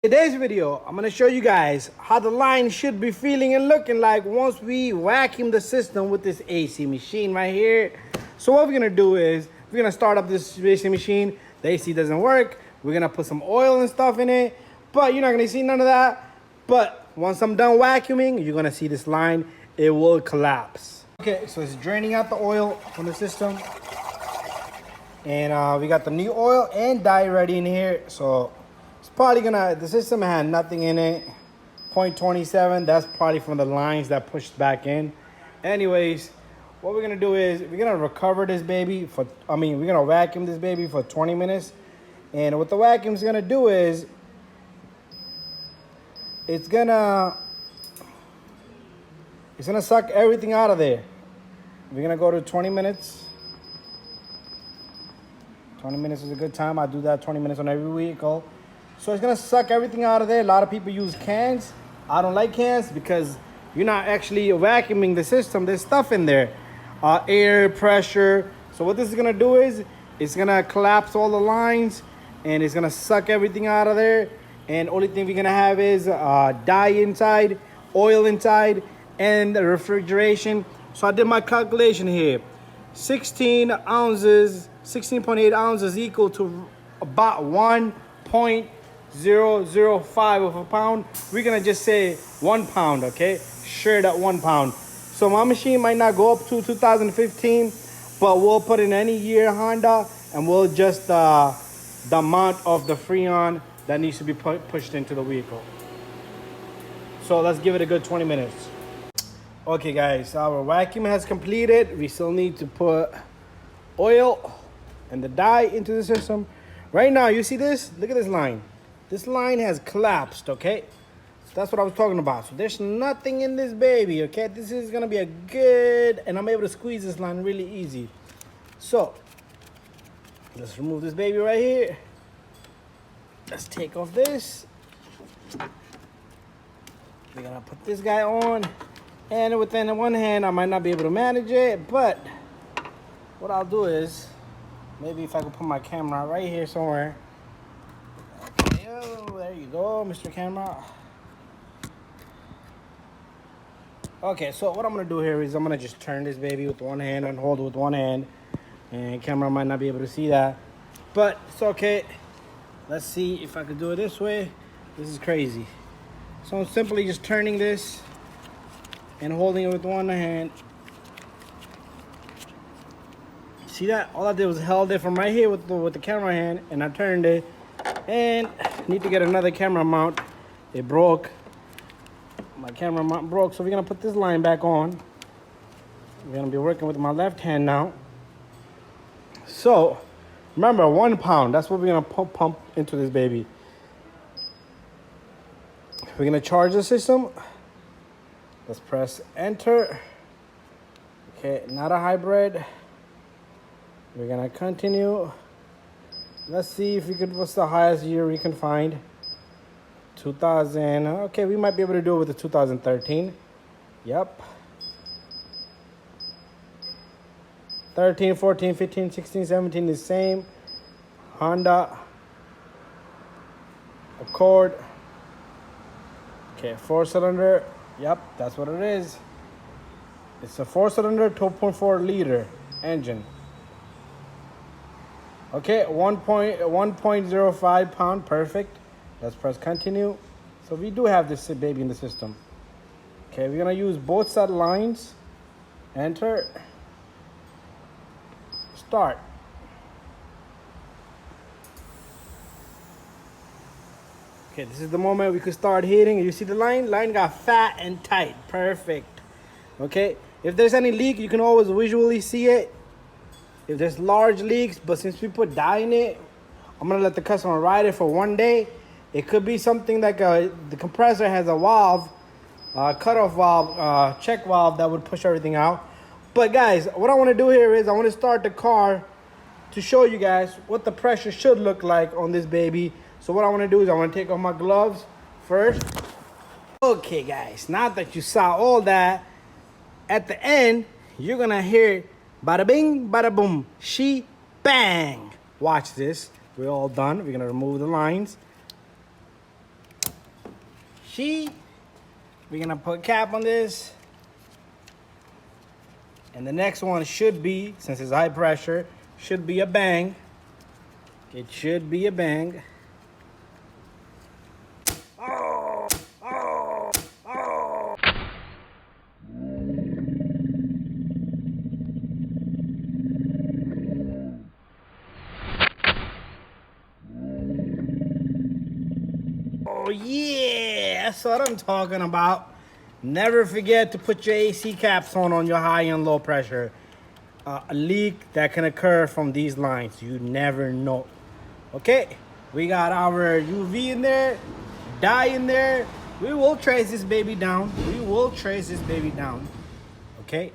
Today's video, I'm gonna show you guys how the line should be feeling and looking like once we vacuum the system with this AC machine right here. So what we're gonna do is, we're gonna start up this AC machine. The AC doesn't work. We're gonna put some oil and stuff in it, but you're not gonna see none of that. But once I'm done vacuuming, you're gonna see this line, it will collapse. Okay, so it's draining out the oil from the system. And we got the new oil and dye ready in here. So it's probably gonna, the system had nothing in it. 0.27, that's probably from the lines that pushed back in. Anyways, what we're gonna do is we're gonna recover this baby for, we're gonna vacuum this baby for 20 minutes. And what the vacuum's gonna do is, it's gonna suck everything out of there. We're gonna go to 20 minutes. 20 minutes is a good time. I do that 20 minutes on every vehicle. So it's gonna suck everything out of there. A lot of people use cans. I don't like cans because you're not actually vacuuming the system. There's stuff in there, air, pressure. So what this is gonna do is, it's gonna collapse all the lines and it's gonna suck everything out of there. And only thing we're gonna have is dye inside, oil inside, and the refrigeration. So I did my calculation here. 16.8 ounces equal to about 1.005 of a pound. We're gonna just say 1 pound, okay? Sure, that 1 pound. So my machine might not go up to 2015, but we'll put in any year Honda and we'll adjust the amount of the Freon that needs to be pushed into the vehicle. So let's give it a good 20 minutes. Okay guys, our vacuum has completed. We still need to put oil and the dye into the system. Right now, you see this? Look at this line. This line has collapsed, okay? So that's what I was talking about. So there's nothing in this baby, okay? This is gonna be a good, and I'm able to squeeze this line really easy. So, let's remove this baby right here. Let's take off this. We're gonna put this guy on. And within one hand, I might not be able to manage it, but what I'll do is, maybe if I could put my camera right here somewhere. Okay, oh, there you go, Mr. Camera. Okay, so what I'm gonna do here is I'm gonna just turn this baby with one hand and hold it with one hand. And camera might not be able to see that, but it's okay. Let's see if I could do it this way. This is crazy. So I'm simply just turning this and holding it with one hand. See that? All I did was held it from right here with the camera hand, and I turned it. And I need to get another camera mount. It broke. My camera mount broke, so we're gonna put this line back on. We're gonna be working with my left hand now. So remember, 1 pound. That's what we're gonna pump into this baby. We're gonna charge the system. Let's press enter. Okay, not a hybrid. We're gonna continue. Let's see if we could, what's the highest year we can find? 2000, okay, we might be able to do it with the 2013. Yep. 13, 14, 15, 16, 17 is the same. Honda Accord. Okay, 4-cylinder. Yep, that's what it is. It's a 4-cylinder, 2.4 liter engine. Okay, 1.05 pound, perfect. Let's press continue. So we do have this baby in the system. Okay, we're gonna use both set lines. Enter. Start. Okay, this is the moment we could start heating. You see the line? Line got fat and tight. Perfect. Okay, if there's any leak, you can always visually see it. If there's large leaks, but since we put dye in it, I'm gonna let the customer ride it for 1 day. It could be something like the compressor has a valve, cutoff valve, check valve that would push everything out. But guys, what I wanna do here is I wanna start the car to show you guys what the pressure should look like on this baby. So what I want to do is I want to take off my gloves first. Okay guys, now that you saw all that, at the end, you're going to hear bada bing, bada boom, she bang. Watch this. We're all done. We're going to remove the lines. see, we're gonna put a cap on this. And the next one should be, since it's high pressure, should be a bang. It should be a bang. Oh, oh, oh. Oh yeah, that's what I'm talking about. Never forget to put your AC caps on your high and low pressure. A leak that can occur from these lines, you never know. Okay, we got our UV in there, dye in there. We will trace this baby down. We will trace this baby down. Okay.